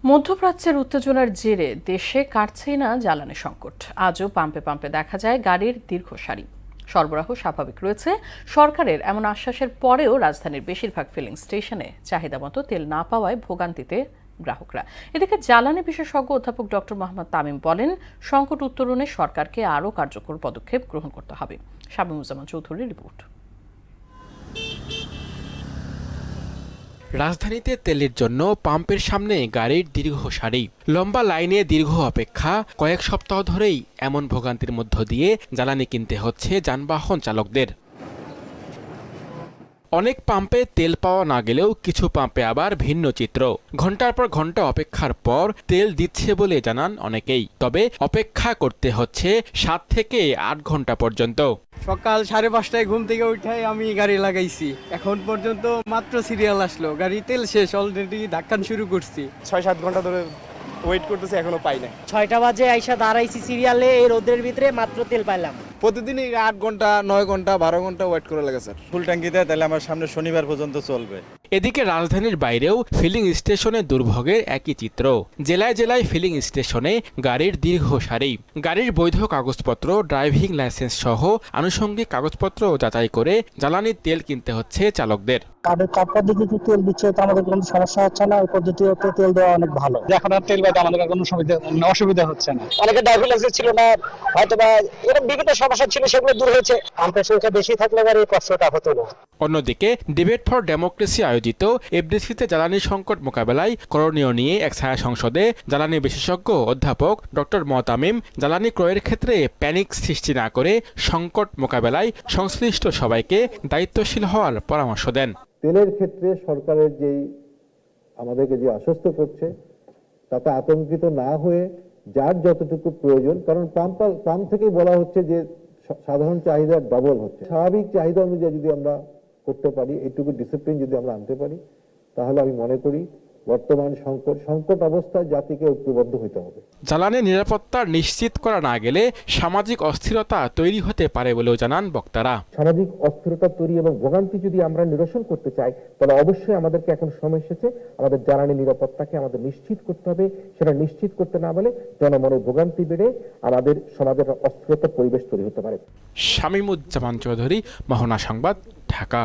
মধ্যপ্রাচ্যের উত্তেজনার জেরে দেশে কাটছেই না জ্বালানি সংকট। আজও পাম্পে পাম্পে দেখা যায় গাড়ির দীর্ঘ সারি। সরবরাহ স্বাভাবিক রয়েছে। সরকারের এমন আশ্বাসের পরেও রাজধানীর বেশিরভাগ ফিলিং স্টেশনে চাহিদা মতো তেল না পাওয়ায় ভোগান্তিতে গ্রাহকরা। এদিকে জ্বালানি বিশেষজ্ঞ অধ্যাপক ডক্টর মোহাম্মদ তামিম বলেন, সংকট উত্তরণে সরকারকে আরও কার্যকর পদক্ষেপ গ্রহণ করতে হবে। শামীমুজ্জামান চৌধুরীর রিপোর্ট। রাজধানীতে তেলের জন্য পাম্পের সামনে গাড়ির দীর্ঘ সারি, লম্বা লাইনে দীর্ঘ অপেক্ষা। কয়েক সপ্তাহ ধরেই এমন ভোগান্তির মধ্য দিয়ে জ্বালানি কিনতে হচ্ছে যানবাহন চালকদের। অনেক পাম্পে তেল পাওয়া না গেলেও কিছু পাম্পে আবার ভিন্ন চিত্র। ঘন্টার পর ঘন্টা অপেক্ষার পর তেল দিচ্ছে বলে জানান অনেকেই, তবে অপেক্ষা করতে হচ্ছে 7 থেকে 8 ঘন্টা পর্যন্ত। সকাল 5:30টায় ঘুম থেকে উঠাই আমি গাড়ি লাগাইছি, এখন পর্যন্ত মাত্র সিরিয়াল আসলো, গাড়ি তেল শেষ, অলরেডি ধাক্কান শুরু করছি। 6-7 ঘন্টা ধরে ওয়েট করতেছি, এখনো পাই না। 6টা বাজে আইসা দাঁড়াইছি সিরিয়ালে, এই রোদের ভিতরে মাত্র তেল পাইলাম। প্রতিদিনই 8 ঘন্টা 9 ঘন্টা 12 ঘন্টা ওয়েট করে লাগে স্যার। ফুল ট্যাঙ্কি দেয় তাহলে আমার সামনে শনিবার পর্যন্ত চলবে। এদিকে রাজধানীর বাইরেও ফিলিং স্টেশনে দুর্ভোগের একই চিত্র। জেলায় জেলায় ফিলিং স্টেশনে গাড়ির দীর্ঘ সারি। গাড়ির বৈধ কাগজপত্র, ড্রাইভিং লাইসেন্স সহ আনুষঙ্গিক কাগজপত্র যাচাই করে জ্বালানির তেল কিনতে হচ্ছে চালকদের। কার্ড পদ্ধতিতে তেল দিচ্ছে, তো আমাদের কোনো সমস্যা হচ্ছে না। ওই পদ্ধতিতে তেল দেওয়া অনেক ভালো। এখন আর তেল বাদে আমাদের কোনো অসুবিধা হচ্ছে না। অনেকে ড্রাইভিং লাইসেন্স ছিল না, হয়তো বা এরকম বিভিন্ন সমস্যা ছিল, সেগুলো দূর হয়েছে। পাম্পের সংখ্যা বেশি থাকলে আর এই কষ্টটা হতো না। অন্যদিকে ডিবেট ফর ডেমোক্রেসি আয়োজিত এফডিসিতে জ্বালানি সংকট মোকাবেলায় করণীয় নিয়ে এক ছায়া সংসদে জ্বালানি বিশেষজ্ঞ অধ্যাপক ডক্টর তামিম জ্বালানি ক্রয়ের ক্ষেত্রে প্যানিক সৃষ্টি না করে সংকট মোকাবেলায় সংশ্লিষ্ট সবাইকে দায়িত্বশীল হওয়ার পরামর্শ দেন। তেলের ক্ষেত্রে সরকারের যেই আমাদেরকে যে আশ্বস্ত করছে তাতে আতঙ্কিত না হয়ে যার যতটুকু প্রয়োজন, কারণ পাম্প থেকেই বলা হচ্ছে যে সাধারণ চাহিদা ডবল হচ্ছে। স্বাভাবিক চাহিদা অনুযায়ী যদি আমরা করতে পারি, এইটুকু ডিসিপ্লিন যদি আমরা আনতে পারি, তাহলে আমি মনে করি বর্তমান সংকট অবস্থায় জাতিকে ঐক্যবদ্ধ হতে হবে। জ্বালানি নিরাপত্তা নিশ্চিত করা না গেলে সামাজিক অস্থিরতা তৈরি হতে পারে বলেও জানান বক্তারা। সামাজিক অস্থিরতা তৈরি এবং ভোগান্তি যদি আমরা নিরসন করতে চাই, তাহলে অবশ্যই আমাদেরকে এখন সময় এসেছে আমাদের জ্বালানি নিরাপত্তাকে আমাদের নিশ্চিত করতে হবে। সেটা নিশ্চিত করতে না বলে জনমনে ভোগান্তি বেড়ে আমাদের সমাজের অস্থিরতার পরিবেশ তৈরি হতে পারে। শামীমুজ্জামান চৌধুরী, মোহনা সংবাদ, ঢাকা।